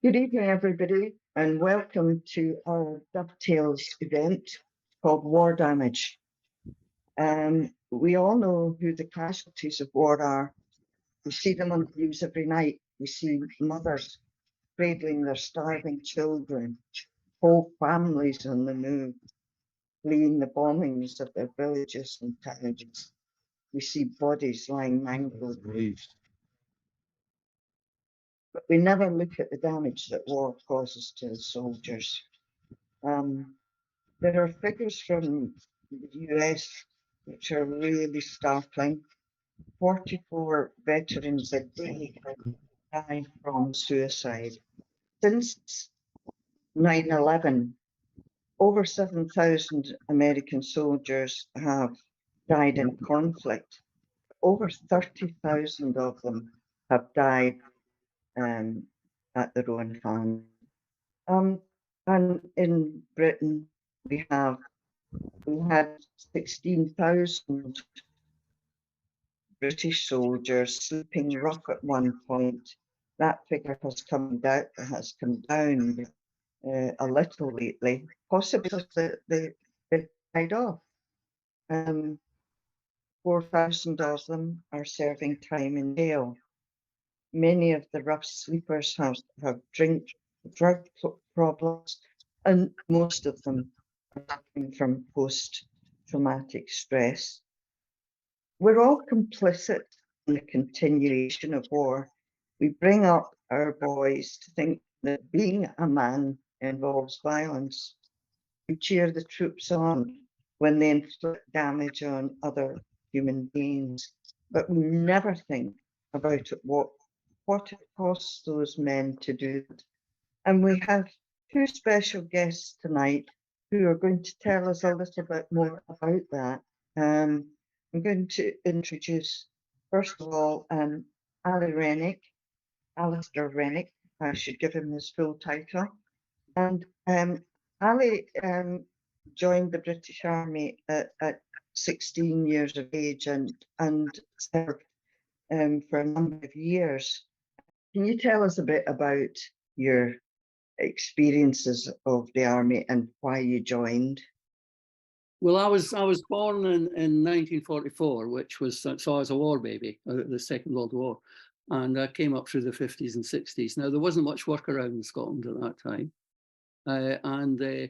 Good evening, everybody, and welcome to our Dovetails event called War Damage. We all know who the casualties of war are. We see them on the news every night. We see mothers cradling their starving children, whole families on the move, fleeing the bombings of their villages and towns. We see bodies lying mangled. But we never look at the damage that war causes to the soldiers. There are figures from the US which are really startling. 44 veterans a day die from suicide. Since 9/11, over 7,000 American soldiers have died in conflict. Over 30,000 of them have died at their own hand. And in Britain, we had 16,000 British soldiers sleeping rough at one point. That figure has come down a little lately, possibly because they died off. 4,000 of them are serving time in jail. Many of the rough sleepers have drug problems, and most of them are suffering from post-traumatic stress. We're all complicit in the continuation of war. We bring up our boys to think that being a man involves violence. We cheer the troops on when they inflict damage on other human beings, but we never think about what it costs those men to do it. And we have two special guests tonight who are going to tell us a little bit more about that. I'm going to introduce, first of all, Alistair Renwick. I should give him his full title. And Ali joined the British Army at 16 years of age and served for a number of years. Can you tell us a bit about your experiences of the army and why you joined? Well, I was born in 1944, which was, so I was a war baby, the Second World War, and I came up through the 50s and 60s. Now, there wasn't much work around in Scotland at that time, and I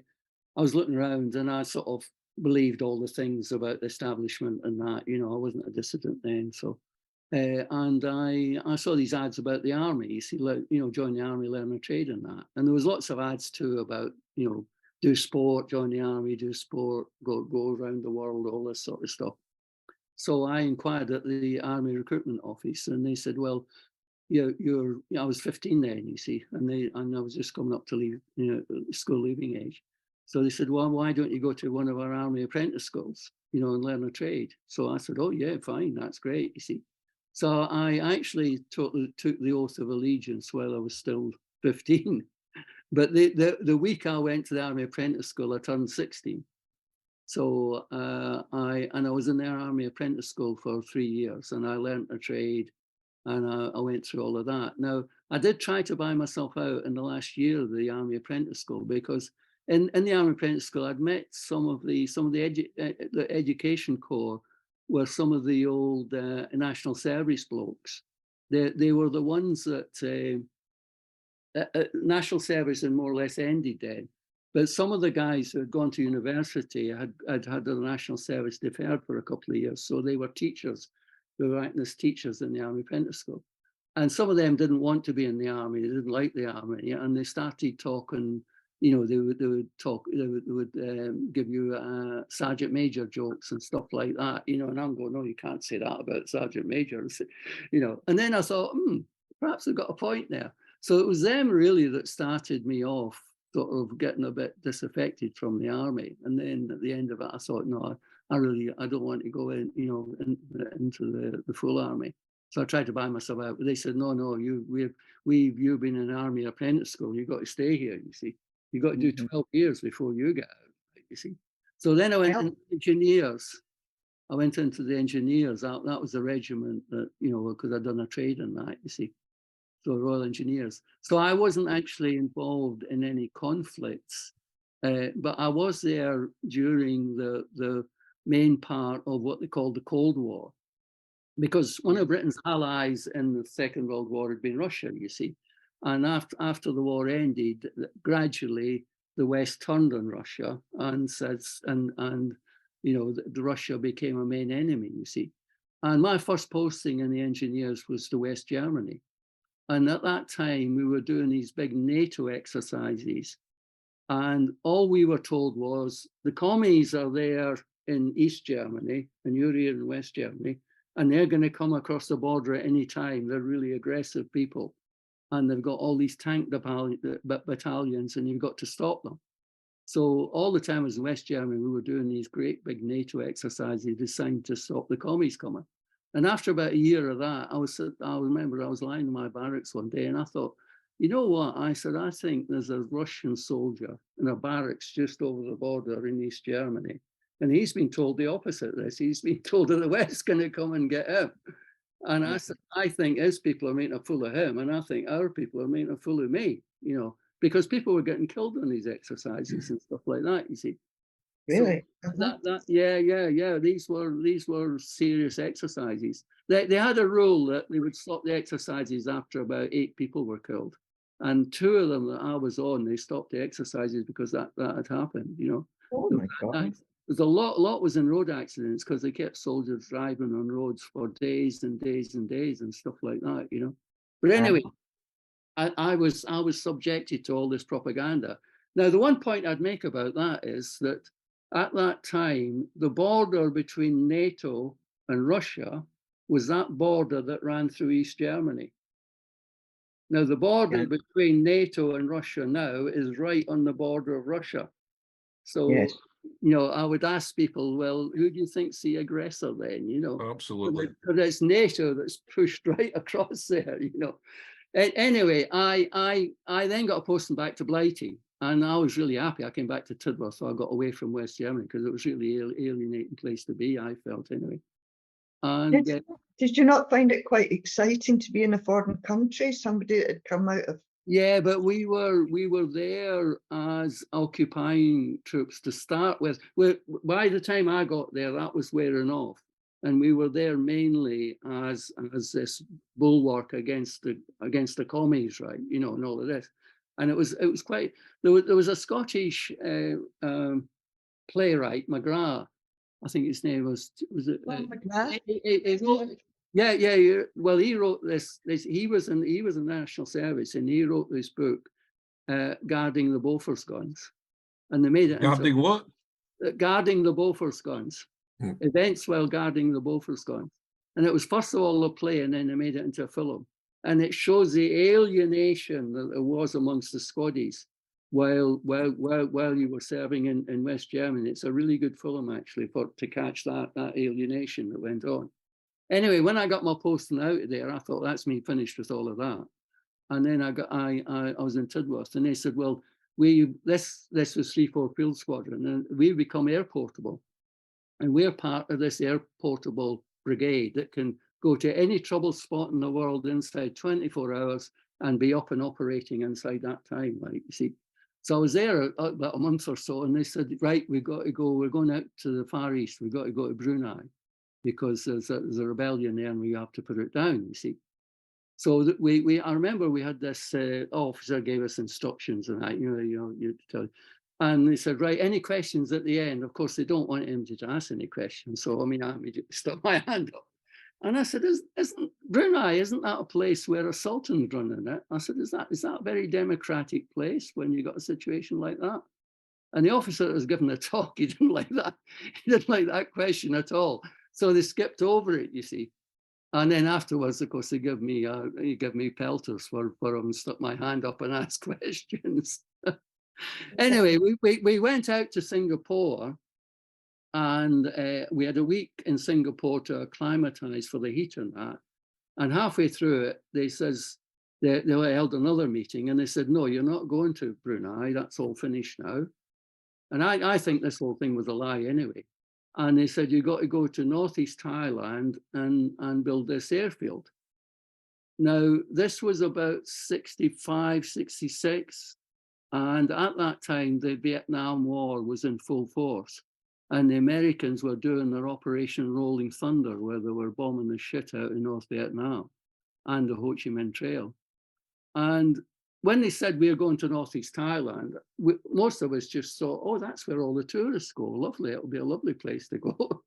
was looking around and I sort of believed all the things about the establishment and that, I wasn't a dissident then, so. And I saw these ads about the army, you see, join the army, learn a trade and that. And there was lots of ads too about, do sport, join the army, do sport, go around the world, all this sort of stuff. So I inquired at the army recruitment office and they said, well, I was 15 then, you see, and I was just coming up to leave, school leaving age. So they said, well, why don't you go to one of our army apprentice schools, and learn a trade? So I said, oh yeah, fine, that's great, you see. So I actually took the oath of allegiance while I was still 15. But the week I went to the army apprentice school, I turned 16. So I was in their army apprentice school for 3 years, and I learned a trade, and I went through all of that. Now, I did try to buy myself out in the last year of the army apprentice school, because in the army apprentice school, I'd met some of the education corps were some of the old national service blokes. They were the ones that national service had more or less ended then. But some of the guys who had gone to university had the national service deferred for a couple of years. So they were teachers. They were acting as teachers in the army apprentice school. And some of them didn't want to be in the army. They didn't like the army. And they started talking, they would give you sergeant major jokes and stuff like that, and I'm going, no, you can't say that about sergeant major, And then I thought, perhaps they've got a point there. So it was them really that started me off sort of getting a bit disaffected from the army. And then at the end of it, I thought, no, I don't want to go in, into the full army. So I tried to buy myself out, but they said, no, you've been in an army apprentice school. You've got to stay here, you see. You've got to do 12 years before you get out, you see. So then I went into engineers. I went into the engineers. That was the regiment that, because I'd done a trade in that, you see. so Royal Engineers. So I wasn't actually involved in any conflicts, but I was there during the main part of what they called the Cold War, because one of Britain's allies in the Second World War had been Russia, you see. And after the war ended, gradually the West turned on Russia and said, and you know, the Russia became a main enemy, you see. And my first posting in the engineers was to West Germany. And at that time, we were doing these big NATO exercises. And all we were told was the commies are there in East Germany, and you're here in West Germany, and they're going to come across the border at any time. They're really aggressive people. And they've got all these tank battalions, and you've got to stop them. So all the time as in West Germany, we were doing these great big NATO exercises designed to stop the commies coming. And after about a year of that, I remember I was lying in my barracks one day and I thought, you know what? I said, I think there's a Russian soldier in a barracks just over the border in East Germany. And he's been told the opposite of this. He's been told that the West's going to come and get him. And I said, I think his people are making a fool of him. And I think our people are making a fool of me, you know, because people were getting killed on these exercises and stuff like that, you see. Really? So yeah. These were serious exercises. They had a rule that they would stop the exercises after about 8 people were killed. And 2 of them that I was on, they stopped the exercises because that had happened, you know. Oh my God. There's a lot was in road accidents because they kept soldiers driving on roads for days and days and days and stuff like that, you know. But anyway, I was subjected to all this propaganda. Now, the one point I'd make about that is that at that time, the border between NATO and Russia was that border that ran through East Germany. Now, the border between NATO and Russia now is right on the border of Russia. So, you know, I would ask people, well, who do you think's the aggressor then, you know? Absolutely. Because it's NATO that's pushed right across there, you know. Anyway, I then got a posting back to Blighty, and I was really happy. I came back to Tidworth, so I got away from West Germany because it was really an alienating place to be, I felt anyway. And did you not find it quite exciting to be in a foreign country? Somebody that had come out of... Yeah, but we were there as occupying troops to start with. By the time I got there, that was wearing off, and we were there mainly as this bulwark against the commies, right? You know, and all of this. And it was quite. There was a Scottish playwright, McGrath. I think his name was it? McGrath? Yeah. Well, he wrote this. He was in the National Service, and he wrote this book, guarding the Bofors guns, and they made it guarding what? Guarding the Bofors guns. Events while guarding the Bofors guns, and it was first of all a play, and then they made it into a film, and it shows the alienation that there was amongst the Scotties while you were serving in West Germany. It's a really good film actually to catch that alienation that went on. Anyway, when I got my posting out of there, I thought that's me finished with all of that. And then I was in Tidworth, and they said, well, this was 3-4 Field Squadron, and we've become air portable, and we're part of this air portable brigade that can go to any trouble spot in the world inside 24 hours and be up and operating inside that time, like you see. So I was there about a month or so, and they said, right, we've got to go. We're going out to the Far East. We've got to go to Brunei, because there's a rebellion there and we have to put it down, you see. So I remember we had this officer gave us instructions and that, you tell, and they said, right, any questions at the end? Of course, they don't want him to ask any questions. So, I mean, I immediately stuck my hand up. And I said, isn't Brunei, isn't that a place where a sultan's running it? I said, is that a very democratic place when you got a situation like that? And the officer that was given the talk, he didn't like that. He didn't like that question at all. So they skipped over it, you see. And then afterwards, of course, he gave me pelters for having stuck my hand up and asked questions. Anyway, we went out to Singapore, and we had a week in Singapore to acclimatise for the heat and that. And halfway through it, they held another meeting, and they said, no, you're not going to Brunei. That's all finished now. And I think this whole thing was a lie anyway. And they said, you've got to go to northeast Thailand and build this airfield. Now, this was about 65, 66. And at that time, the Vietnam War was in full force. And the Americans were doing their Operation Rolling Thunder, where they were bombing the shit out in North Vietnam and the Ho Chi Minh Trail. And when they said we are going to Northeast Thailand, most of us just thought, oh, that's where all the tourists go. Lovely. It'll be a lovely place to go.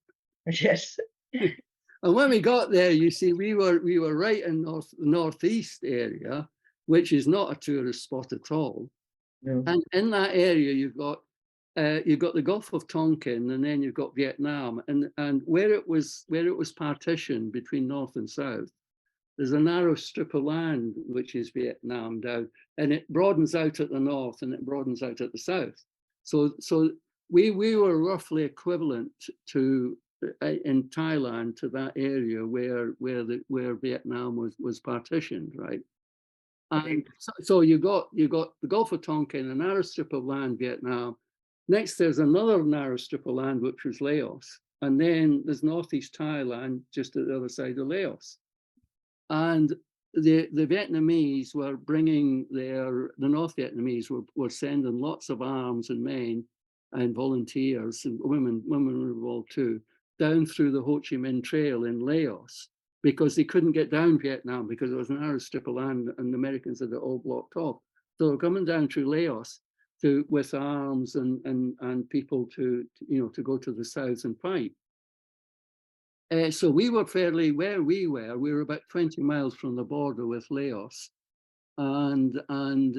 Yes. And when we got there, you see, we were right in northeast area, which is not a tourist spot at all. No. And in that area, you've got the Gulf of Tonkin, and then you've got Vietnam, and where it was partitioned between north and south, there's a narrow strip of land which is Vietnam down, and it broadens out at the north and it broadens out at the south. So we were roughly equivalent to in Thailand to that area where Vietnam was partitioned, right? And so you got the Gulf of Tonkin, a narrow strip of land, Vietnam. Next, there's another narrow strip of land, which was Laos. And then there's Northeast Thailand, just at the other side of Laos. And the Vietnamese were bringing the North Vietnamese were sending lots of arms and men and volunteers, and women were involved too, down through the Ho Chi Minh Trail in Laos, because they couldn't get down Vietnam because it was a narrow strip of land and the Americans had it all blocked off. So they're coming down through Laos with arms and people to go to the south and fight. So we were where we were about 20 miles from the border with Laos. And the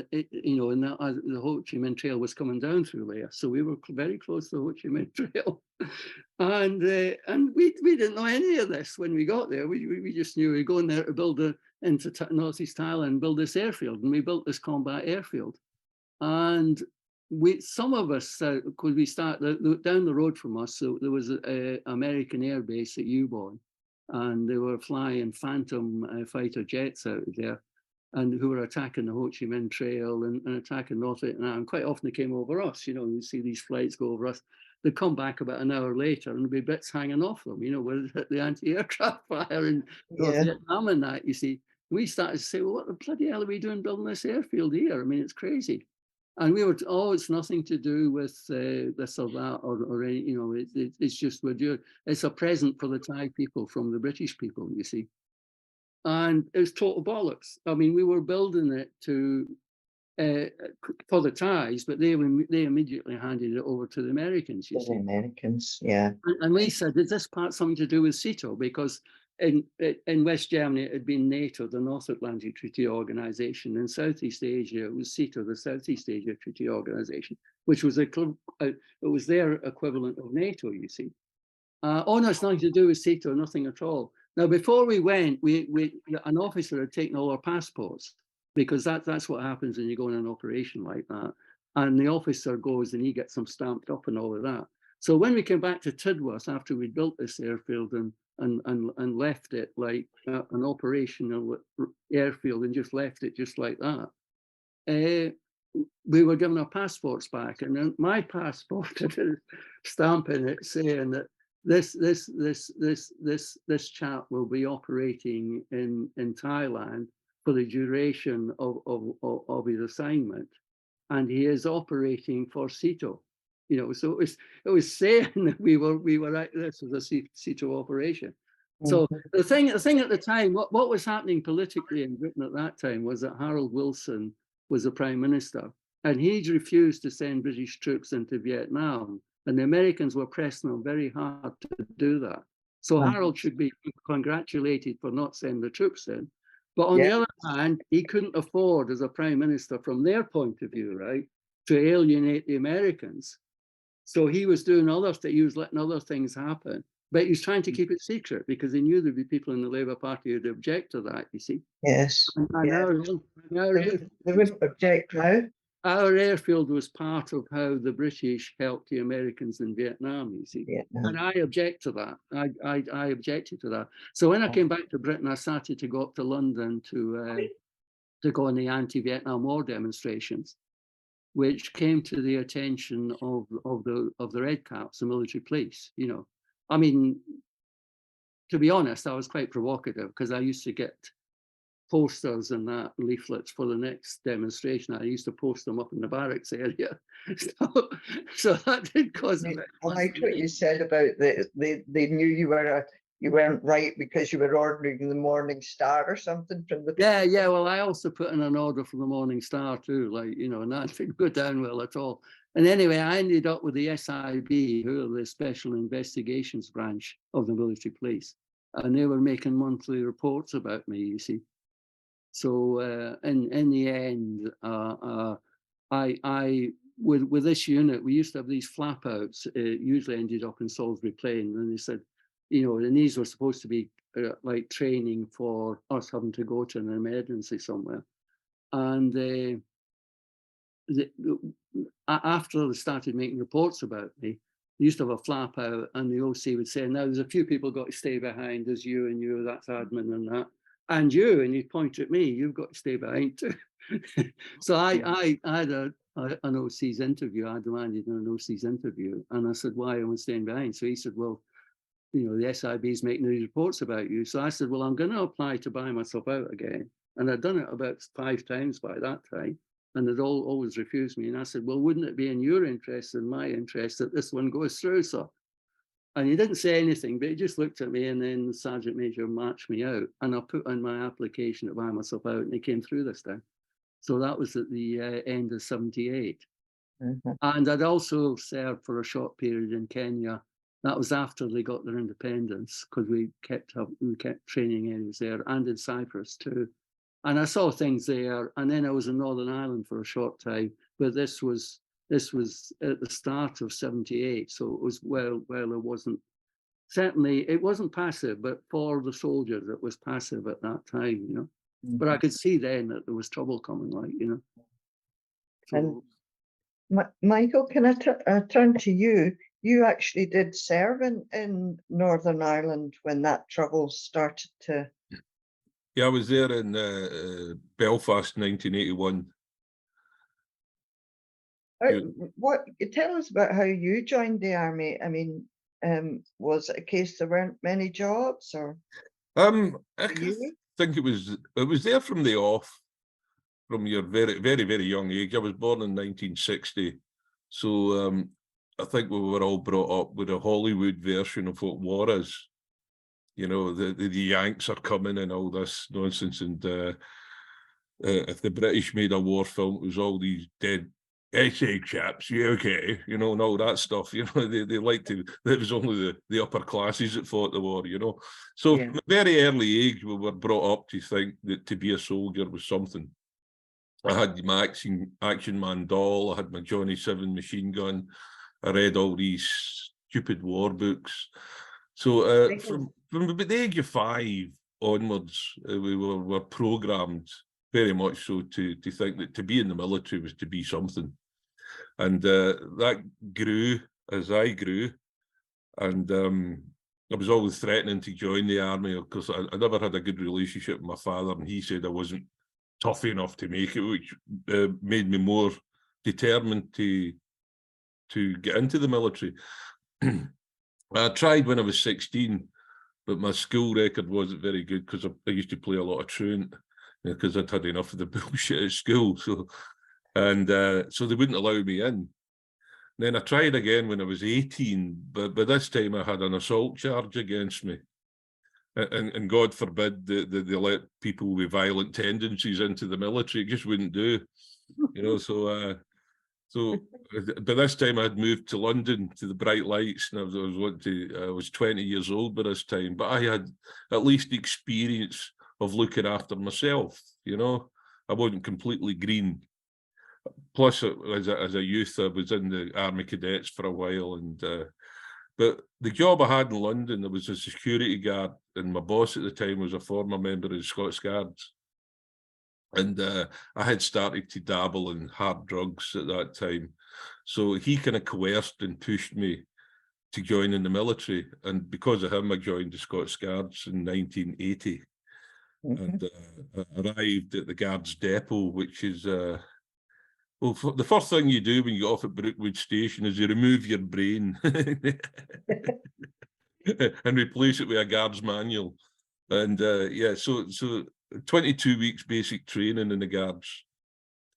Ho Chi Minh Trail was coming down through Laos. So we were very close to the Ho Chi Minh Trail. And we didn't know any of this when we got there. We just knew we were going there to build into Northeast Thailand, build this airfield. And we built this combat airfield. And some of us, because we started down the road from us, so there was an American air base at Yubon, and they were flying Phantom fighter jets out of there, and who were attacking the Ho Chi Minh Trail and attacking North Vietnam. And quite often they came over us, you see these flights go over us. They'd come back about an hour later and there'd be bits hanging off them, with the anti-aircraft fire in North Vietnam and that, you see. We started to say, well, what the bloody hell are we doing building this airfield here? I mean, it's crazy. And we were, it's nothing to do with this or that, or it's just it's a present for the Thai people from the British people, you see. And it was total bollocks. I mean, we were building it for the Thais, but they immediately handed it over to the Americans, you see. The Americans, yeah. And we said, is this part something to do with CETO? Because in West Germany, it had been NATO, the North Atlantic Treaty Organization. In Southeast Asia, it was CETO, the Southeast Asia Treaty Organization, which was it was their equivalent of NATO, you see. Oh, no, it's nothing to do with CETO, nothing at all. Now, before we went, an officer had taken all our passports, because that's what happens when you go in an operation like that. And the officer goes and he gets them stamped up and all of that. So when we came back to Tidworth after we built this airfield and left it like an operational airfield and just left it just like that, we were given our passports back, and then my passport had a stamp in it saying that this chap will be operating in Thailand for the duration of his assignment, and he is operating for CETO. So it was saying that we were at this was a CETO operation. So the thing at the time, what was happening politically in Britain at that time was that Harold Wilson was the Prime Minister, and he refused to send British troops into Vietnam, and the Americans were pressing him very hard to do that. So Harold should be congratulated for not sending the troops in. But on the other hand, he couldn't afford, as a Prime Minister, from their point of view, right, to alienate the Americans. So he was doing he was letting other things happen. But he was trying to keep it secret because he knew there'd be people in the Labour Party who'd object to that, you see. Yes. They wouldn't object now. Our airfield was part of how the British helped the Americans in Vietnam, you see. And I object to that. I objected to that. So when I came back to Britain, I started to go up to London to go on the anti-Vietnam War demonstrations, which came to the attention of the Red Caps, the military police. I mean, to be honest, I was quite provocative because I used to get posters and that, leaflets for the next demonstration. I used to post them up in the barracks area. So that did cause a bit. I liked what you said about they knew you weren't right because you were ordering the Morning Star or something from the. Yeah. Well, I also put in an order for the Morning Star too, like, you know, and that didn't go down well at all. And anyway, I ended up with the SIB, who are the Special Investigations Branch of the military police, and they were making monthly reports about me, you see. So in the end, I with this unit, we used to have these flap outs. It usually ended up in Salisbury Plain, and they said, you know, and these were supposed to be like training for us having to go to an emergency somewhere. And after they started making reports about me, they used to have a flap out, and the OC would say, now there's a few people got to stay behind, there's you and you, that's admin and that, and you, and you'd point at me, you've got to stay behind too. So I had an OC's interview, I demanded an OC's interview, and I said, why am I staying behind? So he said, well, you know, the SIB's making these reports about you. So I said, well, I'm going to apply to buy myself out again. And I'd done it about 5 times by that time, and they'd always refused me. And I said, well, wouldn't it be in your interest and my interest that this one goes through, sir? And he didn't say anything, but he just looked at me, and then the Sergeant Major marched me out. And I put in my application to buy myself out, and he came through this time. So that was at the end of 78. Mm-hmm. And I'd also served for a short period in Kenya. That was after they got their independence, because we kept training areas there, and in Cyprus too. And I saw things there. And then I was in Northern Ireland for a short time, but this was at the start of 78. So it was, well, it wasn't, certainly it wasn't passive, but for the soldiers, it was passive at that time, you know. Mm-hmm. But I could see then that there was trouble coming, like, you know. So, and Michael, can I turn to you? You actually did serve in Northern Ireland when that trouble started to. Yeah, I was there in Belfast, 1981. What tell us about how you joined the army? I mean, was it a case there weren't many jobs, or? I think it was there from the off, from your very, very, very young age. I was born in 1960, so I think we were all brought up with a Hollywood version of what war is. You know, the Yanks are coming and all this nonsense. And if the British made a war film, it was all these dead SA chaps, yeah, okay, you know, and all that stuff. You know, they like to, it was only the upper classes that fought the war, you know. So from a very early age, we were brought up to think that to be a soldier was something. I had my Action Man doll, I had my Johnny 7 machine gun, I read all these stupid war books. So from about the age of 5 onwards, we were programmed very much so to think that to be in the military was to be something. And that grew as I grew. And I was always threatening to join the army because I never had a good relationship with my father, and he said I wasn't tough enough to make it, which made me more determined to get into the military. I tried when I was 16, but my school record wasn't very good because I used to play a lot of truant, because I'd had enough of the bullshit at school. So they wouldn't allow me in. And then I tried again when I was 18, but by this time I had an assault charge against me. And God forbid they let people with violent tendencies into the military. It just wouldn't do, you know. So by this time I had moved to London, to the bright lights, and I was 20 years old by this time. But I had at least the experience of looking after myself, you know. I wasn't completely green. Plus, as a youth, I was in the Army Cadets for a while, and but the job I had in London, I was a security guard, and my boss at the time was a former member of the Scots Guards. And I had started to dabble in hard drugs at that time. So he kind of coerced and pushed me to join in the military. And because of him, I joined the Scots Guards in 1980. Mm-hmm. And I arrived at the Guards Depot, which is, well, the first thing you do when you get off at Brookwood Station is you remove your brain and replace it with a Guards manual. And yeah, so 22 weeks basic training in the Guards.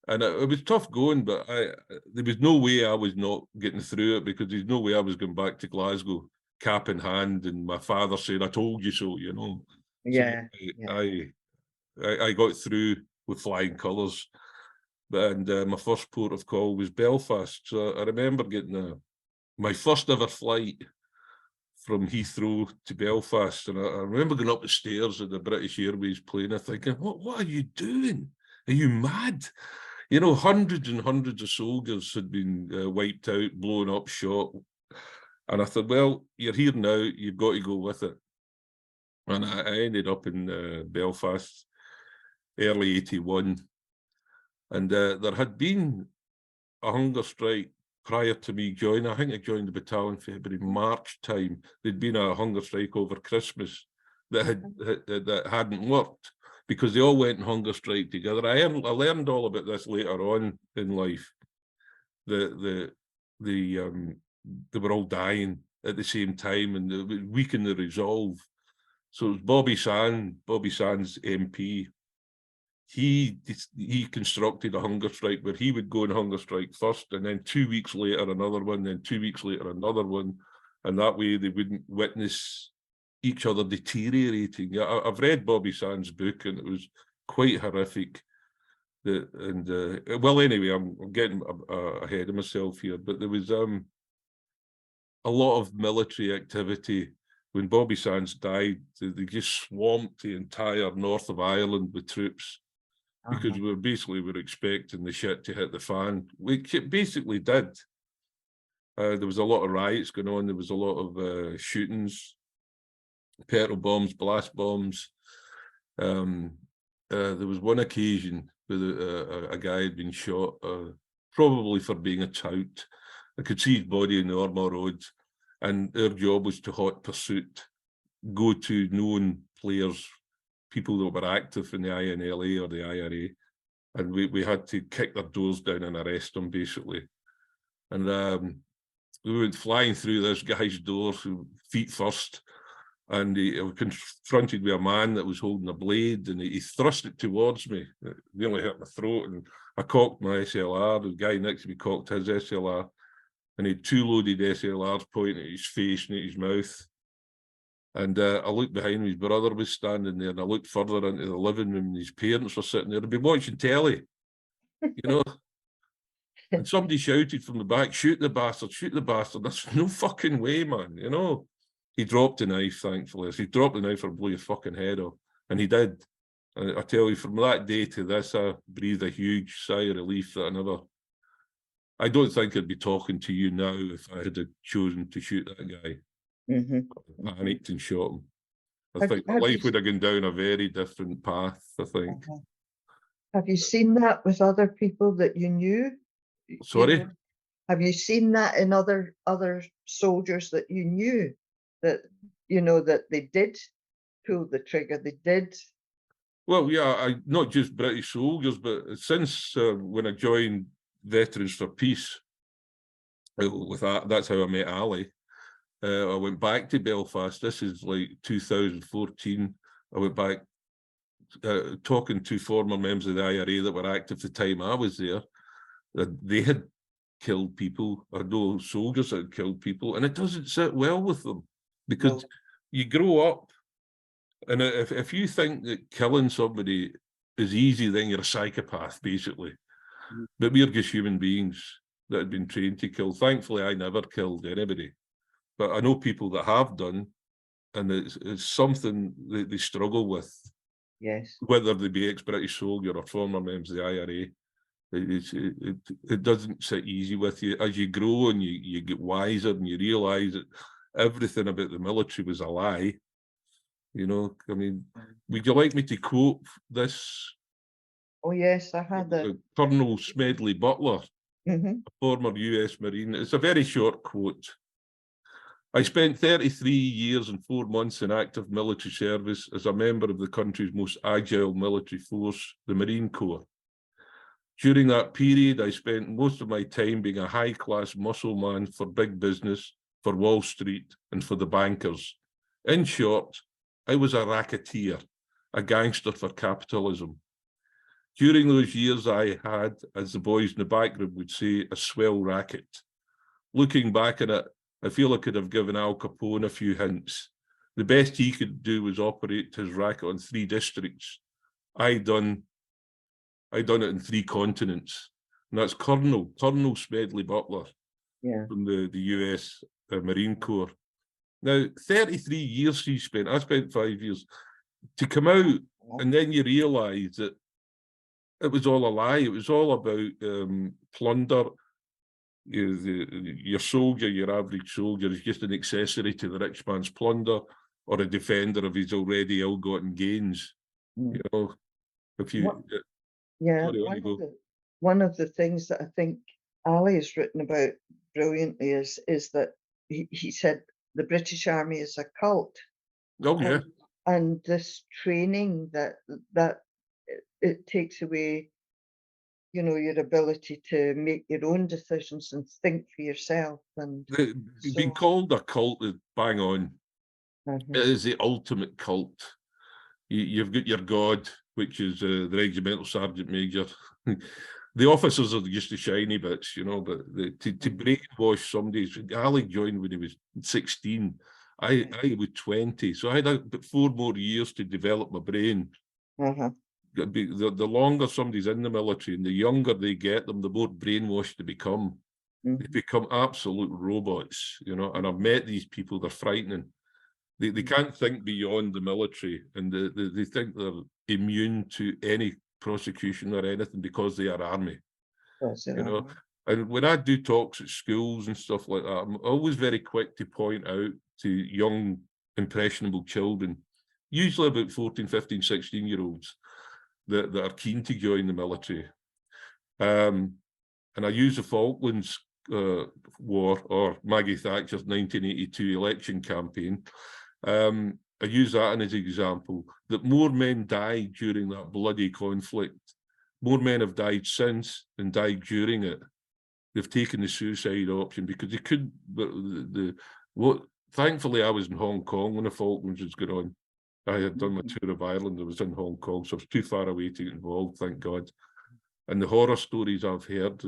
And it was tough going, but there was no way I was not getting through it, because there's no way I was going back to Glasgow, cap in hand, and my father saying, "I told you so," you know. Yeah. So I got through with flying colours. And my first port of call was Belfast. So I remember getting my first ever flight from Heathrow to Belfast. And I remember going up the stairs of the British Airways plane and thinking, what are you doing? Are you mad? You know, hundreds and hundreds of soldiers had been wiped out, blown up, shot. And I thought, well, you're here now, you've got to go with it. And I ended up in Belfast, early 81. And there had been a hunger strike prior to me joining. I think I joined the battalion February, March time. There'd been a hunger strike over Christmas that hadn't worked, because they all went in hunger strike together. I learned all about this later on in life. They were all dying at the same time, and it was weakening the resolve. So it was Bobby Sands MP. He constructed a hunger strike where he would go on hunger strike first, and then 2 weeks later another one, then 2 weeks later another one, and that way they wouldn't witness each other deteriorating. I've read Bobby Sands' book, and it was quite horrific. Well, anyway, I'm getting ahead of myself here, but there was a lot of military activity. When Bobby Sands died, they just swamped the entire north of Ireland with troops, because we were expecting the shit to hit the fan, which it basically did. There was a lot of riots going on. There was a lot of shootings, petrol bombs, blast bombs. There was one occasion where a guy had been shot, probably for being a tout. I could see his body in the Armour Road, and our job was to hot pursuit, go to known players, people that were active in the INLA or the IRA, and we had to kick their doors down and arrest them, basically. And we went flying through this guy's door, feet first, and he was confronted with a man that was holding a blade, and he thrust it towards me. It nearly hit my throat, and I cocked my SLR. The guy next to me cocked his SLR, and he had two loaded SLRs pointing at his face and at his mouth. And I looked behind me, his brother was standing there, and I looked further into the living room, and his parents were sitting there. They'd been watching telly, you know. And somebody shouted from the back, "Shoot the bastard, shoot the bastard." That's no fucking way, man, you know. He dropped the knife, thankfully. If he dropped the knife, I'd blow your fucking head off. And he did. And I tell you, from that day to this, I breathed a huge sigh of relief that I don't think I'd be talking to you now if I had chosen to shoot that guy. I panicked and shot him. I think my life would have gone down a very different path, I think. Have you seen that with other people that you knew? Sorry? You know, have you seen that in other soldiers that you knew, that, you know, that they did pull the trigger, they did? Well, yeah, not just British soldiers, but since when I joined Veterans for Peace, with that's how I met Ali. I went back to Belfast. This is like 2014. I went back talking to former members of the IRA that were active the time I was there. They had killed people. I know soldiers that had killed people, and it doesn't sit well with them, because you grow up, and if you think that killing somebody is easy, then you're a psychopath, basically. But we're just human beings that had been trained to kill. Thankfully, I never killed anybody. But I know people that have done, and it's something that they struggle with. Yes. Whether they be ex-British soldier or former members of the IRA, it doesn't sit easy with you. As you grow and you get wiser and you realise that everything about the military was a lie. You know, I mean, would you like me to quote this? Oh, yes, I had that. Colonel Smedley Butler, a former US Marine. It's a very short quote. "I spent 33 years and 4 months in active military service as a member of the country's most agile military force, the Marine Corps. During that period, I spent most of my time being a high-class muscle man for big business, for Wall Street, and for the bankers. In short, I was a racketeer, a gangster for capitalism. During those years, I had, as the boys in the background would say, a swell racket. Looking back at it, I feel I could have given Al Capone a few hints. The best he could do was operate his racket on 3 districts. I done it in 3 continents. And that's Colonel Smedley Butler from the US Marine Corps. Now, 33 years he spent, I spent 5 years, to come out, and then you realise that it was all a lie. It was all about plunder. Your soldier, your average soldier, is just an accessory to the rich man's plunder, or a defender of his already ill-gotten gains. You know, if you... One of the things that I think Ali has written about brilliantly is that he said the British Army is a cult. Oh, yeah. And this training that it takes away, you know, your ability to make your own decisions and think for yourself. And being called a cult is bang on. It is the ultimate cult. You've got your God, which is the regimental sergeant major. The officers are just the shiny bits, you know, but to brainwash somebody. Ali joined when he was 16. I was 20, so I had about 4 more years to develop my brain. The longer somebody's in the military and the younger they get them, the more brainwashed they become. They become absolute robots, you know, and I've met these people, they're frightening. They can't think beyond the military, and they think they're immune to any prosecution or anything because they are army. You know, and when I do talks at schools and stuff like that, I'm always very quick to point out to young, impressionable children, usually about 14, 15, 16-year-olds, that are keen to join the military. And I use the Falklands War, or Maggie Thatcher's 1982 election campaign. I use that as an example, that more men died during that bloody conflict. More men have died since than died during it. They've taken the suicide option because they couldn't. Thankfully, I was in Hong Kong when the Falklands was going on. I had done my tour of Ireland. I was in Hong Kong, so I was too far away to get involved, thank God. And the horror stories I've heard,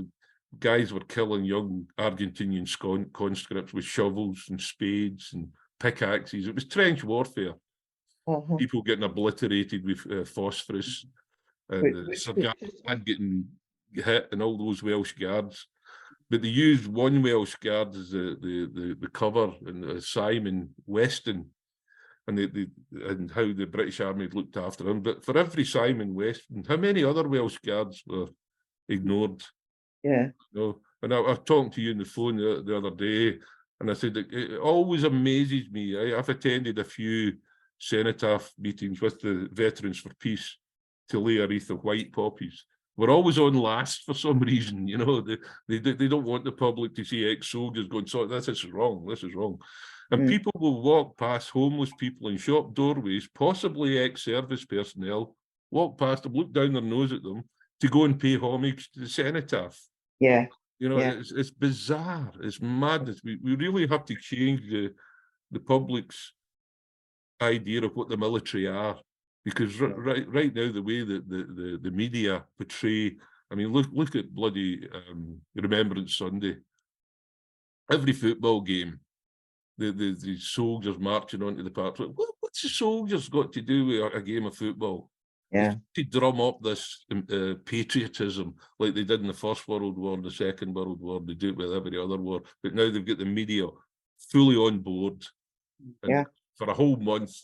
guys were killing young Argentinian conscripts with shovels and spades and pickaxes. It was trench warfare. People getting obliterated with phosphorus, and Sir Galahad getting hit, and all those Welsh guards. But they used one Welsh guard as the cover, and Simon Weston, and how the British Army looked after him. But for every Simon Weston, how many other Welsh guards were ignored? You know? And I was talking to you on the phone the other day, and I said, it always amazes me. I've attended a few cenotaph meetings with the Veterans for Peace to lay a wreath of white poppies. We're always on last for some reason, you know. They don't want the public to see ex-soldiers going, so this is wrong, this is wrong. And people will walk past homeless people in shop doorways, possibly ex-service personnel, walk past them, look down their nose at them to go and pay homage to the cenotaph. You know, it's bizarre, it's madness. We really have to change the public's idea of what the military are. Because right now, the way that the media portray, I mean, look at bloody Remembrance Sunday. Every football game, the soldiers marching onto the park. What's the soldiers got to do with a game of football? To drum up this patriotism like they did in the First World War, the Second World War. They do it with every other war. But now they've got the media fully on board. And for a whole month,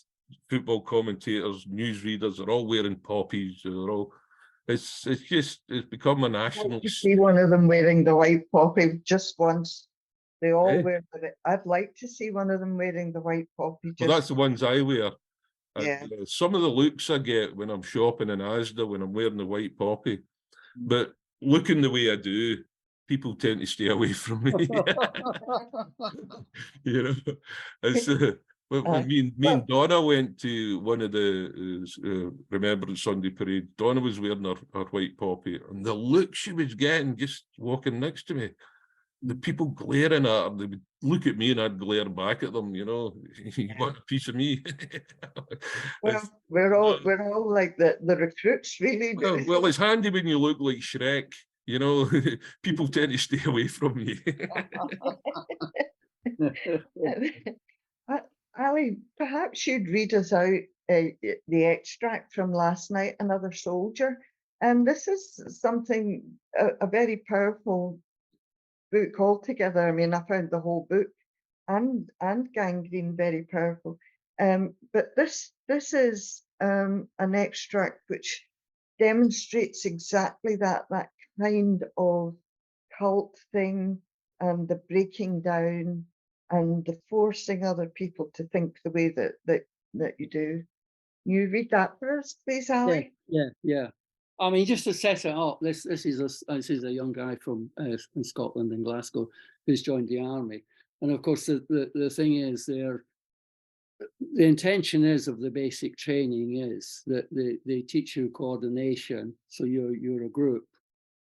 football commentators, newsreaders are all wearing poppies. They're all, it's become a national. I'd like to see one of them wearing the white poppy just once. They all wear it. I'd like to see one of them wearing the white poppy. Well, that's the ones I wear. Some of the looks I get when I'm shopping in Asda when I'm wearing the white poppy, but looking the way I do, people tend to stay away from me. You know, it's. Me and Donna went to one of the Remembrance Sunday parade. Donna was wearing her white poppy, and the look she was getting just walking next to me. the people glaring at her, they would look at me and I'd glare back at them, you know, you want a piece of me. Well, we're all like the recruits, really. Well, it's handy when you look like Shrek, you know, people tend to stay away from you. Ali, perhaps you'd read us out the extract from last night, Another Soldier. And this is something, a very powerful book altogether. I mean, I found the whole book and Gangrene very powerful. But this is an extract which demonstrates exactly that kind of cult thing, and the breaking down and the forcing other people to think the way that you do. You read that for us, please, Ali? Yeah. I mean, just to set it up, this is a young guy from in Scotland, in Glasgow, who's joined the army. And of course, the thing is, the intention is of the basic training is that they teach you coordination. So you're a group,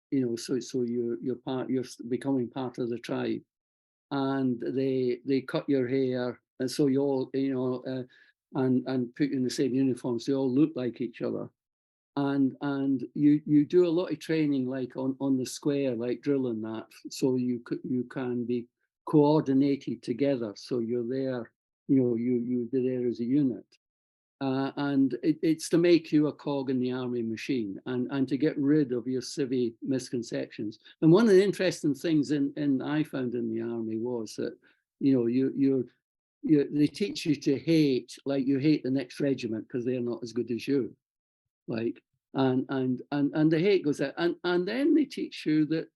you know. So you're becoming part of the tribe, and they cut your hair, and so you all, you know, and put you in the same uniforms. They all look like each other. And you do a lot of training like on the square, like drill and that, so you can be coordinated together. So you're there, you know, you're there as a unit, and it's to make you a cog in the army machine, and to get rid of your civvy misconceptions. And one of the interesting things I found in the army was that, you know, they teach you to hate, like you hate the next regiment because they're not as good as you. Like, and the hate goes out, and then they teach you that,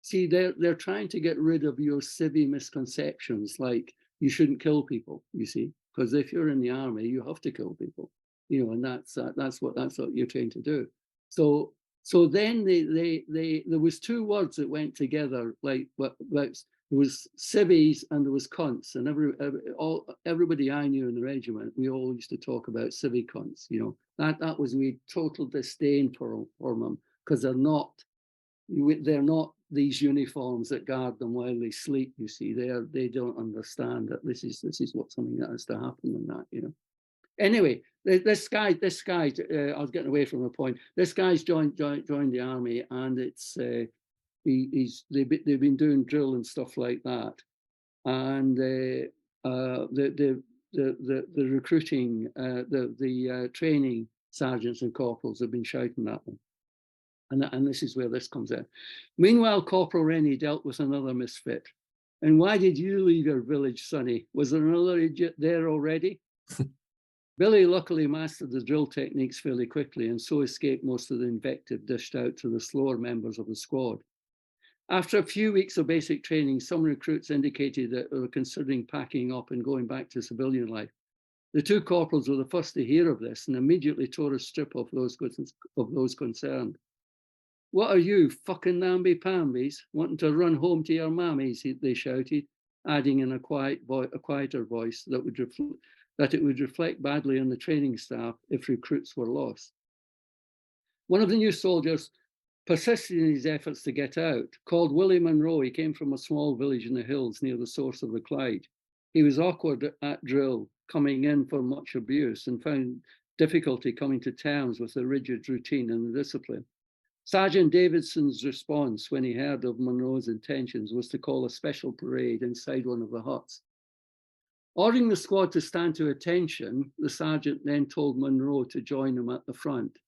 see, they're trying to get rid of your civvy misconceptions, like you shouldn't kill people, you see, because if you're in the army, you have to kill people, you know, and that's what you're trained to do. So then there was two words that went together, like there was civvies and there was cunts, and everybody I knew in the regiment, we all used to talk about civvy cunts, you know. That was, we total disdain for them, because they're not these uniforms that guard them while they sleep, you see. They don't understand that this is what something that has to happen, and that, you know. Anyway, this guy, I was getting away from the point. This guy's joined the army, and it's they've been doing drill and stuff like that, and the recruiting, the training sergeants and corporals have been shouting at them, and this is where this comes in. Meanwhile, Corporal Rennie dealt with another misfit. And why did you leave your village, Sonny? Was there another idiot there already? Billy luckily mastered the drill techniques fairly quickly, and so escaped most of the invective dished out to the slower members of the squad. After a few weeks of basic training, some recruits indicated that they were considering packing up and going back to civilian life. The two corporals were the first to hear of this and immediately tore a strip off those concerned. What are you, fucking namby-pambies, wanting to run home to your mammies? They shouted, adding in a quieter voice that it would reflect badly on the training staff if recruits were lost. One of the new soldiers persisted in his efforts to get out. Called Willie Monroe, he came from a small village in the hills near the source of the Clyde. He was awkward at drill, coming in for much abuse, and found difficulty coming to terms with the rigid routine and the discipline. Sergeant Davidson's response when he heard of Monroe's intentions was to call a special parade inside one of the huts. Ordering the squad to stand to attention, the sergeant then told Monroe to join him at the front.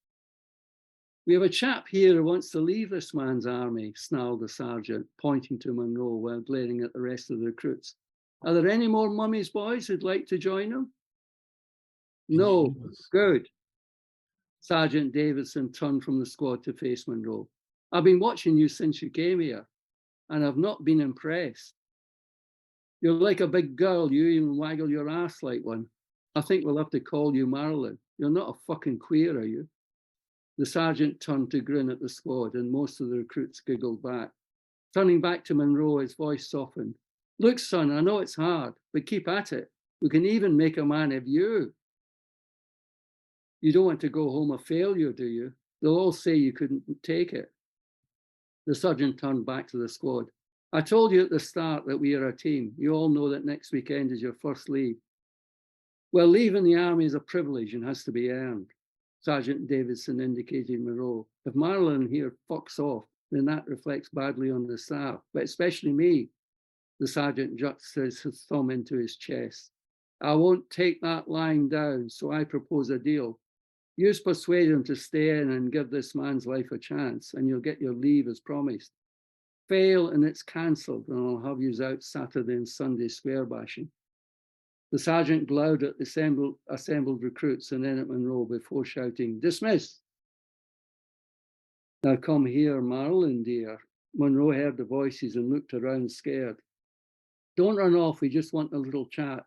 We have a chap here who wants to leave this man's army, snarled the sergeant, pointing to Monroe while glaring at the rest of the recruits. Are there any more mummies boys who'd like to join him? No, good. Sergeant Davidson turned from the squad to face Monroe. I've been watching you since you came here, and I've not been impressed. You're like a big girl, you even waggle your ass like one. I think we'll have to call you Marilyn. You're not a fucking queer, are you? The sergeant turned to grin at the squad, and most of the recruits giggled back. Turning back to Monroe, his voice softened. Look, son, I know it's hard, but keep at it. We can even make a man of you. You don't want to go home a failure, do you? They'll all say you couldn't take it. The sergeant turned back to the squad. I told you at the start that we are a team. You all know that next weekend is your first leave. Well, leaving the army is a privilege and has to be earned. Sergeant Davidson indicated Monroe. If Marilyn here fucks off, then that reflects badly on the staff, but especially me. The sergeant juts his thumb into his chest. I won't take that lying down, so I propose a deal. You persuade him to stay in and give this man's life a chance, and you'll get your leave as promised. Fail and it's cancelled, and I'll have you out Saturday and Sunday square bashing. The sergeant glowered at the assembled recruits and then at Monroe before shouting, dismiss. Now come here, Marilyn, dear. Monroe heard the voices and looked around scared. Don't run off, we just want a little chat.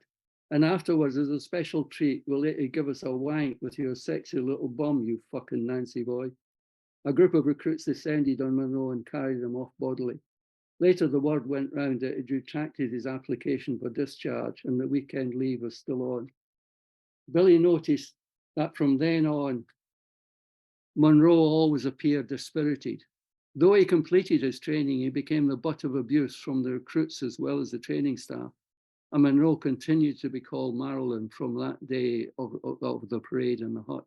And afterwards, as a special treat, we'll let you give us a wank with your sexy little bum, you fucking Nancy boy. A group of recruits descended on Monroe and carried him off bodily. Later, the word went round that he'd retracted his application for discharge and the weekend leave was still on. Billy noticed that from then on, Monroe always appeared dispirited. Though he completed his training, he became the butt of abuse from the recruits as well as the training staff. And Monroe continued to be called Marilyn from that day of the parade in the hut.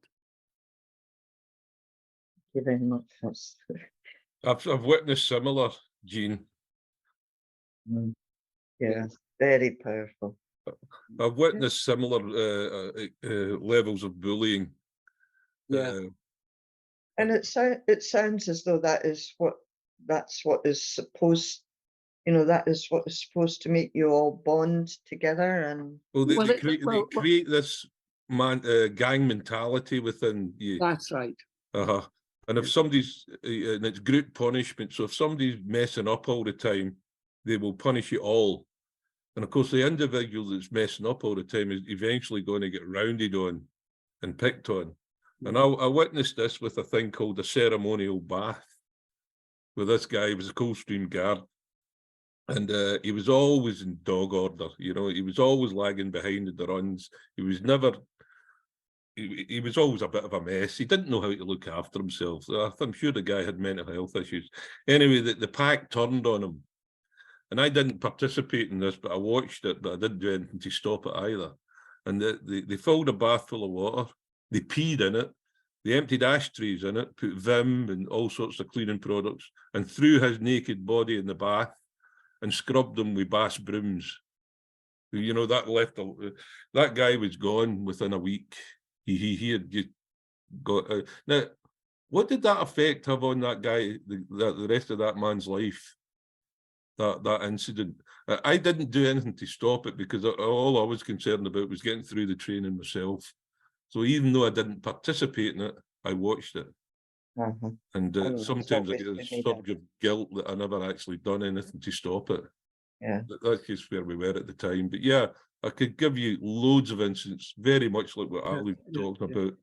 Thank you very much. I've witnessed similar, Jean. Yeah, very powerful. I've witnessed similar levels of bullying. Yeah. And it sounds as though that's what is supposed, that is what is supposed to make you all bond together. And they create this gang mentality within you. That's right. And if somebody's, and it's group punishment, so if somebody's messing up all the time, they will punish you all. And of course, the individual that's messing up all the time is eventually going to get rounded on and picked on. And I witnessed this with a thing called a ceremonial bath, where this guy was a Coldstream guard, and he was always in dog order. He was always lagging behind in the runs. He was never. He was always a bit of a mess. He didn't know how to look after himself. I'm sure the guy had mental health issues. Anyway, the pack turned on him. And I didn't participate in this, but I watched it, but I didn't do anything to stop it either. And they filled a bath full of water. They peed in it. They emptied ashtrays in it, put Vim and all sorts of cleaning products, and threw his naked body in the bath and scrubbed him with bass brooms. That guy was gone within a week. He had just got now. What did that effect have on that guy? The rest of that man's life. That incident. I didn't do anything to stop it because all I was concerned about was getting through the training myself. So even though I didn't participate in it, I watched it. And sometimes I get a surge of guilt that I never actually done anything to stop it. Yeah, that's just where we were at the time. But yeah, I could give you loads of incidents, very much like what Ali was talking about,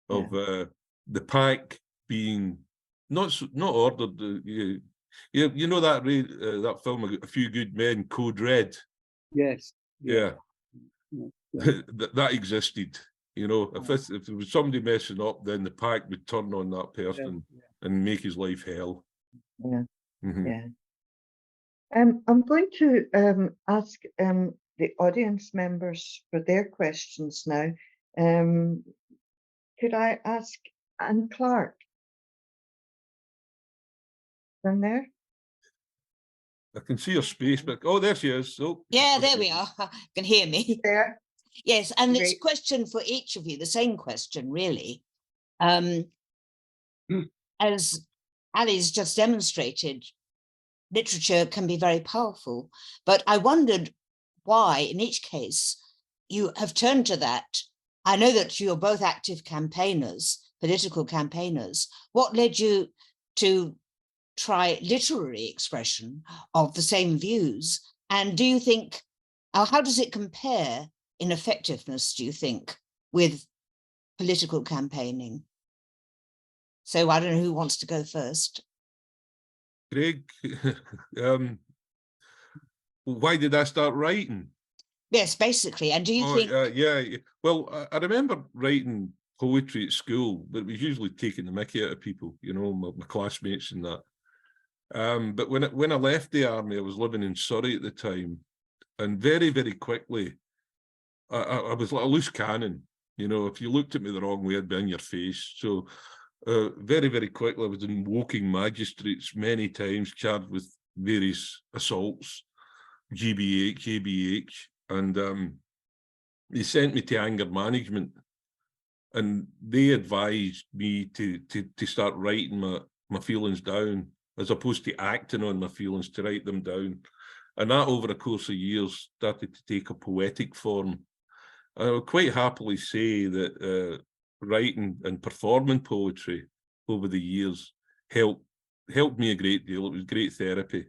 of the pack being not ordered. You know that film, A Few Good Men, Code Red? Yes. Yeah. That existed. If there was somebody messing up, then the pack would turn on that person and make his life hell. Yeah. I'm going to ask the audience members for their questions now. Could I ask Anne Clark? Down there? I can see her space, but there she is. Oh, yeah, there we are. You can hear me. There. Yes, and it's a question for each of you, the same question, really. As Ali's just demonstrated, literature can be very powerful, but I wondered why, in each case, you have turned to that. I know that you're both active campaigners, political campaigners. What led you to try literary expression of the same views? And do you think, how does it compare in effectiveness, do you think, with political campaigning? So I don't know who wants to go first. Craig, why did I start writing? Yes, basically. And do you think... Well, I remember writing poetry at school, but it was usually taking the mickey out of people, my classmates and that. But when I left the army, I was living in Surrey at the time, and very, very quickly, I was like a loose cannon. You know, if you looked at me the wrong way, I'd be in your face. So very, very quickly, I was in Woking magistrates many times, charged with various assaults, GBH, ABH, and they sent me to anger management, and they advised me to start writing my feelings down, as opposed to acting on my feelings, to write them down. And that, over the course of years, started to take a poetic form. I would quite happily say that writing and performing poetry over the years helped me a great deal. It was great therapy,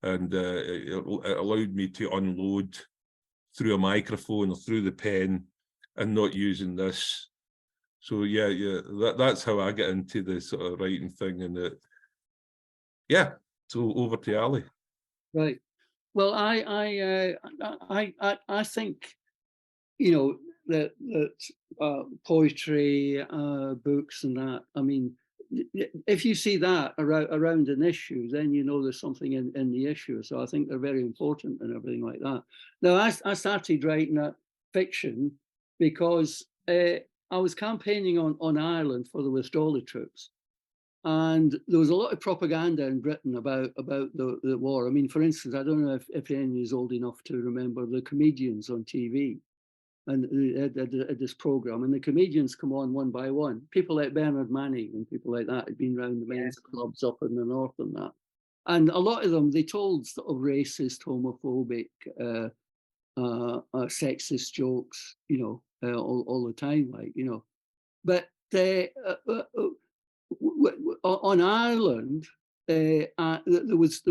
and it allowed me to unload through a microphone or through the pen, and not using this. So yeah, that's how I get into the sort of writing thing, and yeah. So over to Ali. Right. Well, I think, you know, that poetry, books, and that. I mean, if you see that around an issue, then you know there's something in the issue. So I think they're very important and everything like that. Now, I started writing that fiction because I was campaigning on Ireland for the withdrawal troops. And there was a lot of propaganda in Britain about the war. I mean, for instance, I don't know if anyone is old enough to remember the comedians on TV, and at this program, and the comedians come on one by one. People like Bernard Manning and people like that had been around the men's clubs up in the north and that. And a lot of them, they told sort of racist, homophobic, sexist jokes, you know, all the time, like, you know. But on Ireland, there was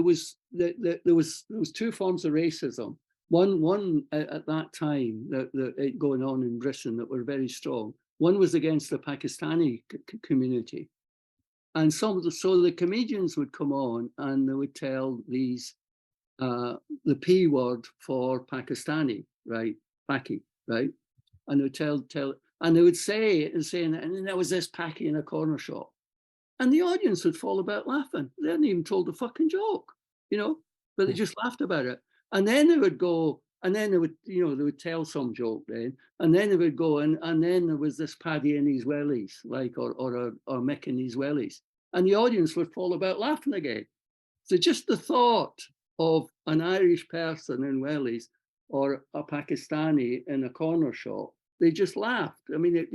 two forms of racism. One at that time that going on in Britain that were very strong. One was against the Pakistani community, and so the comedians would come on and they would tell these the P word for Pakistani, right, Paki, right, and they would tell and they would say and then there was this Paki in a corner shop. And the audience would fall about laughing. They hadn't even told a fucking joke, you know, but they just laughed about it. And then they would go, and then they would, you know, they would tell some joke then, and then they would go, and then there was this Paddy in his wellies, like, or Mick in his wellies. And the audience would fall about laughing again. So just the thought of an Irish person in wellies or a Pakistani in a corner shop, they just laughed. I mean,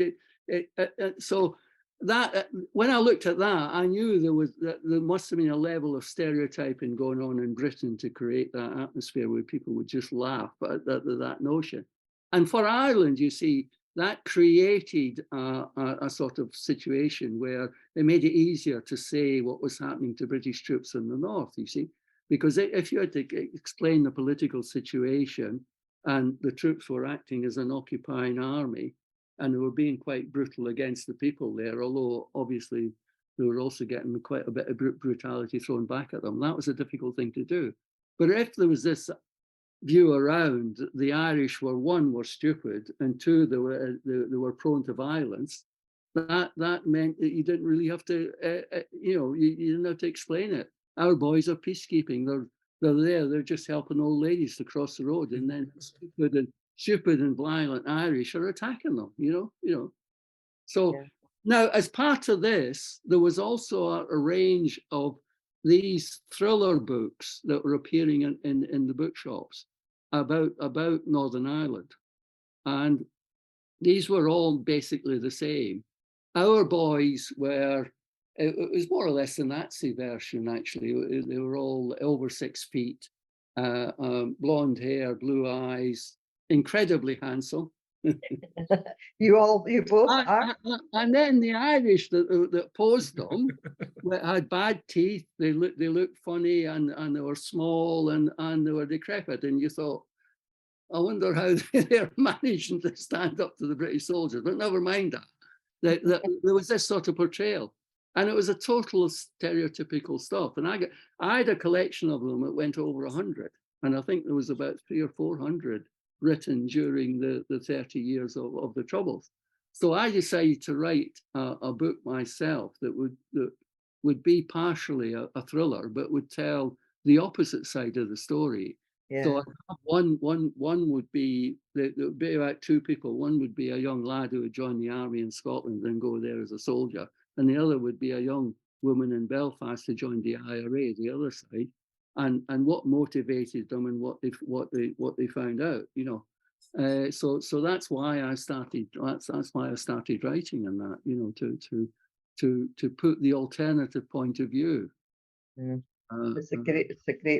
so that when I looked at that, I knew there must have been a level of stereotyping going on in Britain to create that atmosphere where people would just laugh at that notion. And for Ireland, you see, that created a sort of situation where it made it easier to say what was happening to British troops in the north, you see, because if you had to explain the political situation and the troops were acting as an occupying army, and they were being quite brutal against the people there, although obviously they were also getting quite a bit of brutality thrown back at them. That was a difficult thing to do. But if there was this view around, the Irish were, one, were stupid, and two, they were prone to violence, that meant that you didn't really have to, you know, you didn't have to explain it. Our boys are peacekeeping. They're there. They're just helping old ladies to cross the road, and then stupid and violent Irish are attacking them, you know. So now, as part of this, there was also a range of these thriller books that were appearing in the bookshops about Northern Ireland. And these were all basically the same. Our boys were, it was more or less the Nazi version, actually. They were all over 6 feet, blonde hair, blue eyes, incredibly handsome. You both are. And then the Irish that posed them had bad teeth. They looked funny, and they were small, and they were decrepit. And you thought, I wonder how they're managing to stand up to the British soldiers. But never mind that. There was this sort of portrayal, and it was a total stereotypical stuff. And I had a collection of them that went over 100, and I think there was about 300 or 400 written during the 30 years of the Troubles. So I decided to write a book myself that would be partially a thriller, but would tell the opposite side of the story. Yeah. So one would be, there would be about two people. One would be a young lad who would join the army in Scotland and go there as a soldier, and the other would be a young woman in Belfast who joined the IRA, the other side, and what motivated them and what they found out, you know. So that's why I started. That's why I started writing in that, you know, to put the alternative point of view. Mm. It's a great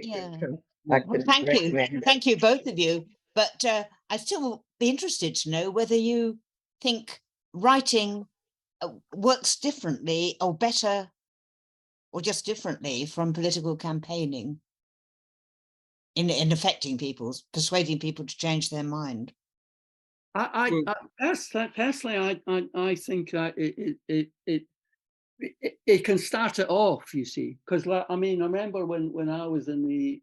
Yeah. book. Yeah. I Thank you. recommend it. Thank you, both of you. But I'd still be interested to know whether you think writing works differently or better or just differently from political campaigning in affecting people, persuading people to change their mind. Personally, I think it can start it off, you see, because I mean, I remember when I was in the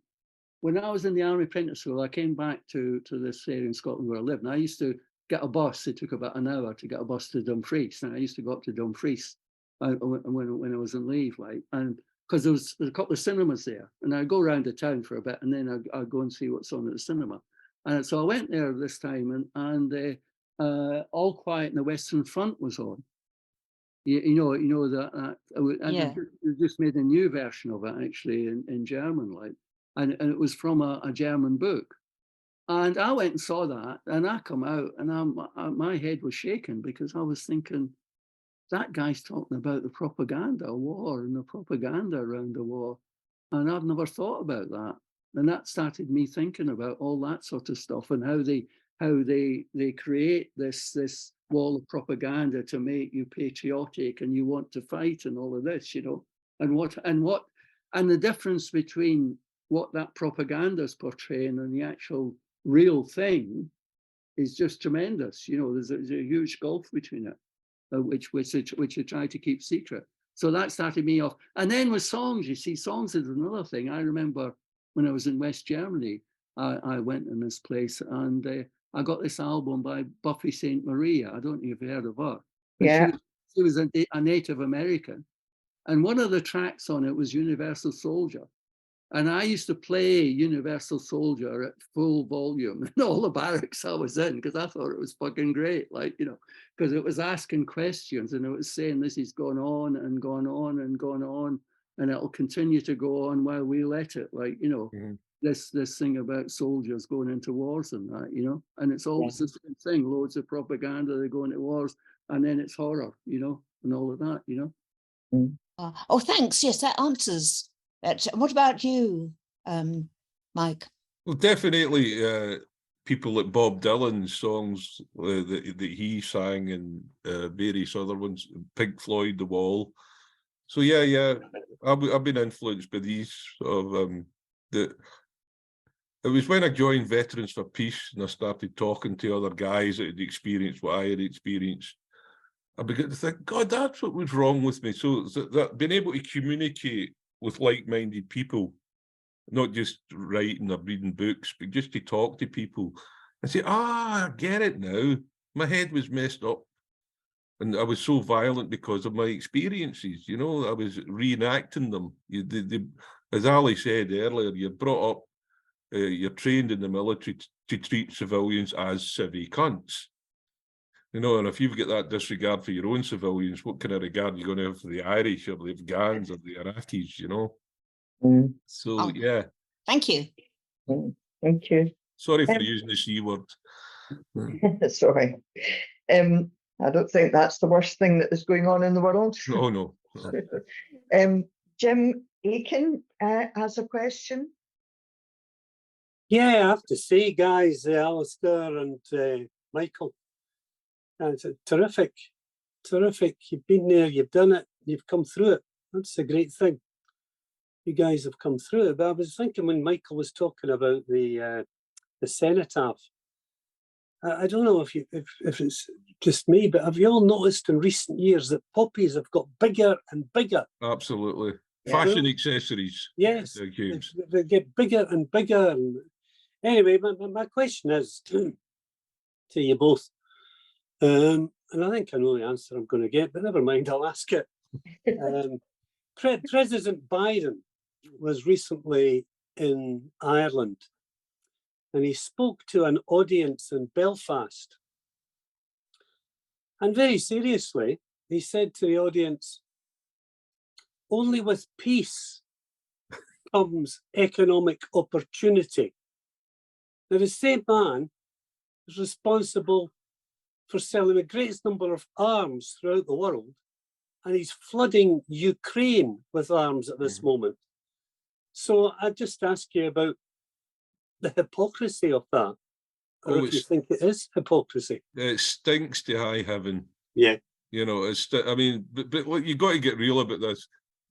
army apprentice school, I came back to this area in Scotland where I lived, and I used to get a bus. It took about an hour to get a bus to Dumfries, and I used to go up to Dumfries when I was on leave, like, and because there's a couple of cinemas there, and I'd go around the town for a bit, and then I'd go and see what's on at the cinema. And so I went there this time, and All Quiet on the Western Front was on. You know that, and Yeah. they just made a new version of it actually in German, like, and it was from a German book. And I went and saw that, and I come out, and my head was shaking because I was thinking, that guy's talking about the propaganda war and the propaganda around the war, and I've never thought about that. And that started me thinking about all that sort of stuff and how they create this wall of propaganda to make you patriotic and you want to fight and all of this, you know, and the difference between what that propaganda is portraying and the actual real thing is just tremendous. You know, there's a huge gulf between it, which you try to keep secret. So that started me off. And then with songs, you see, songs is another thing. I remember when I was in West Germany, I went in this place, and I got this album by Buffy St. Maria. I don't know if you've heard of her. And Yeah. she was a Native American. And one of the tracks on it was Universal Soldier. And I used to play Universal Soldier at full volume in all the barracks I was in, because I thought it was fucking great, like, you know, because it was asking questions and it was saying this is going on and going on and going on, and it'll continue to go on while we let it, like, you know, this thing about soldiers going into wars and that, you know, and it's always the same thing, loads of propaganda, they go into wars, and then it's horror, you know, and all of that, you know. Oh, thanks. Yes, that answers that. What about you, Mike? Well, definitely people like Bob Dylan's songs that he sang, and various other ones, Pink Floyd, The Wall. So yeah, I've been influenced by these sort of it was when I joined Veterans for Peace and I started talking to other guys that had experienced what I had experienced. I began to think, God, that's what was wrong with me. So that being able to communicate with like-minded people, not just writing or reading books, but just to talk to people and say, I get it now. My head was messed up. And I was so violent because of my experiences, you know, I was reenacting them. As Ali said earlier, you're brought up, you're trained in the military to treat civilians as civvy cunts. You know, and if you've got that disregard for your own civilians, what kind of regard are you going to have for the Irish or the Afghans or the Iraqis, you know? So, yeah. Thank you. Thank you. Sorry for using the C word. Sorry. I don't think that's the worst thing that is going on in the world. No. Jim Aiken has a question. Yeah, I have to say, guys, Alistair and Michael, it's a terrific. You've been there, you've done it, you've come through it. That's a great thing. You guys have come through it. But I was thinking when Michael was talking about the cenotaph, I don't know if it's just me, but have you all noticed in recent years that poppies have got bigger and bigger? Absolutely. Yeah. Fashion accessories. Yes, they get bigger and bigger. And anyway, my question is to you both, and I think I know the answer I'm going to get, but never mind, I'll ask it. President Biden was recently in Ireland, and he spoke to an audience in Belfast. And very seriously, he said to the audience, only with peace comes economic opportunity. Now, the same man is responsible for selling the greatest number of arms throughout the world, and he's flooding Ukraine with arms at this moment. So I just ask you about the hypocrisy of that, or if you think it is hypocrisy. It stinks to high heaven. Yeah. You know, I mean, but look, you got to get real about this.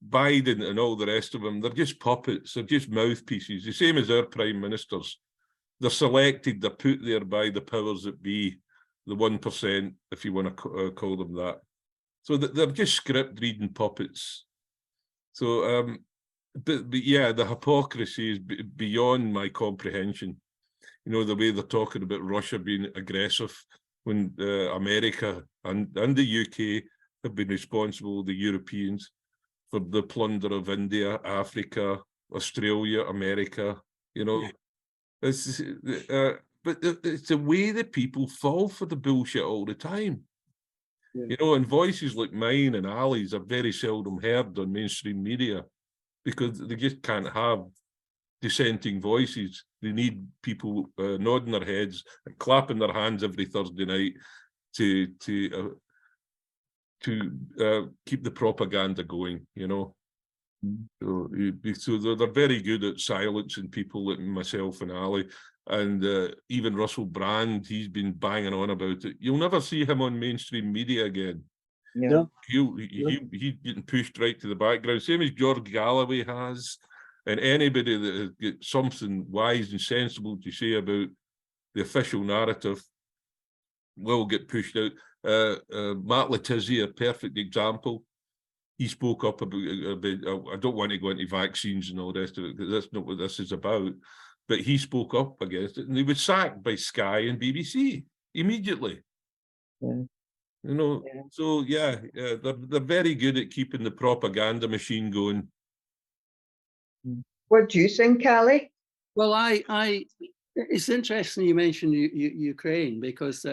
Biden and all the rest of them, they're just puppets. They're just mouthpieces. The same as our prime ministers. They're selected, they're put there by the powers that be, the 1%, if you want to call them that. So they're just script reading puppets. So, but yeah, the hypocrisy is beyond my comprehension. You know, the way they're talking about Russia being aggressive when America and the UK have been responsible, the Europeans, for the plunder of India, Africa, Australia, America, you know. It's, but it's the way that people fall for the bullshit all the time. You know, and voices like mine and Ali's are very seldom heard on mainstream media because they just can't have dissenting voices. They need people nodding their heads and clapping their hands every Thursday night to keep the propaganda going, you know. So they're very good at silencing people like myself and Ali. And even Russell Brand, he's been banging on about it. You'll never see him on mainstream media again. No. He's getting pushed right to the background, same as George Galloway has. And anybody that has got something wise and sensible to say about the official narrative will get pushed out. Matt Letizia, a perfect example. He spoke up about I don't want to go into vaccines and all the rest of it, because that's not what this is about. But he spoke up against it, and he was sacked by Sky and BBC immediately. You know, so yeah, they're very good at keeping the propaganda machine going. What do you think, Ali? Well, it's interesting you mentioned Ukraine, because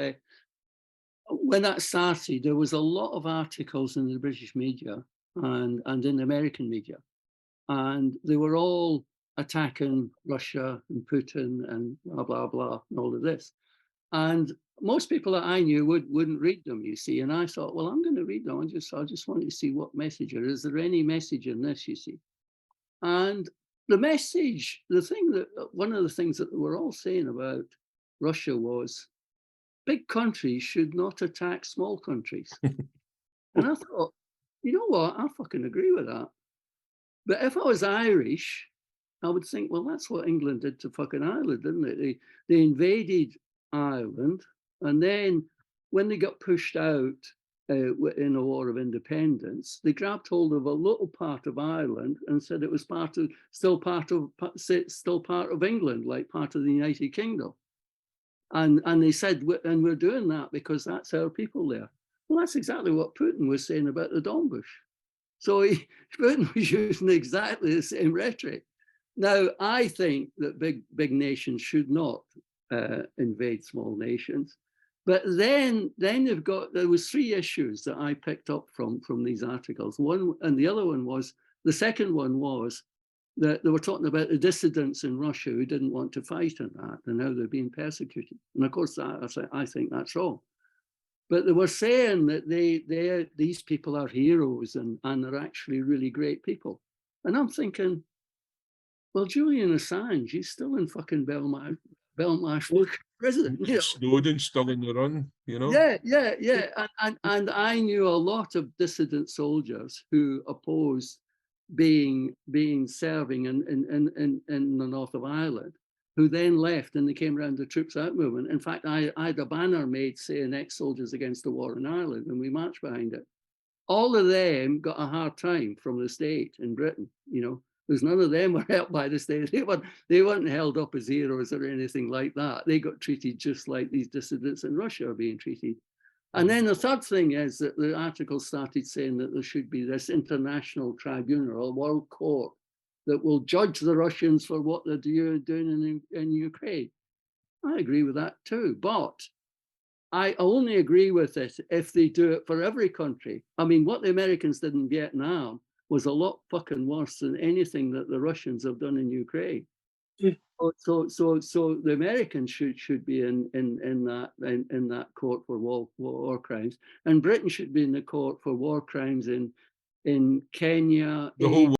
when that started, there was a lot of articles in the British media and in the American media, and they were all attacking Russia and Putin and blah, blah, blah, and all of this. And most people that I knew wouldn't read them, you see. And I thought, well, I'm going to read them. I just wanted to see what message is there any message in this, you see. And the message, one of the things that they were all saying about Russia was big countries should not attack small countries. And I thought, you know what? I fucking agree with that. But if I was Irish, I would think, well, that's what England did to fucking Ireland, didn't it? They invaded Ireland, and then when they got pushed out in a war of independence, they grabbed hold of a little part of Ireland and said it was still part of England, like part of the United Kingdom. And they said, and we're doing that because that's our people there. Well, that's exactly what Putin was saying about the Donbass. So Putin was using exactly the same rhetoric. Now, I think that big nations should not invade small nations. But then there was three issues that I picked up from these articles. One, and the other one was, the second one was that they were talking about the dissidents in Russia who didn't want to fight in that and how they're being persecuted. And of course, I think that's wrong. But they were saying that these people are heroes and they're actually really great people. And I'm thinking, well, Julian Assange, he's still in fucking Belmarsh prison. You know? Snowden's still in the run, you know? Yeah. And I knew a lot of dissident soldiers who opposed serving in the north of Ireland, who then left and they came around the Troops Out movement. In fact, I had a banner made saying ex-soldiers against the war in Ireland, and we marched behind it. All of them got a hard time from the state in Britain, you know. Because none of them were helped by the state. They weren't held up as heroes or anything like that. They got treated just like these dissidents in Russia are being treated. And then the third thing is that the article started saying that there should be this international tribunal, a world court, that will judge the Russians for what they're doing in Ukraine. I agree with that too, but I only agree with it if they do it for every country. I mean, what the Americans did in Vietnam was a lot fucking worse than anything that the Russians have done in Ukraine. Yeah. So the Americans should be in that court for war crimes, and Britain should be in the court for war crimes in Kenya. The whole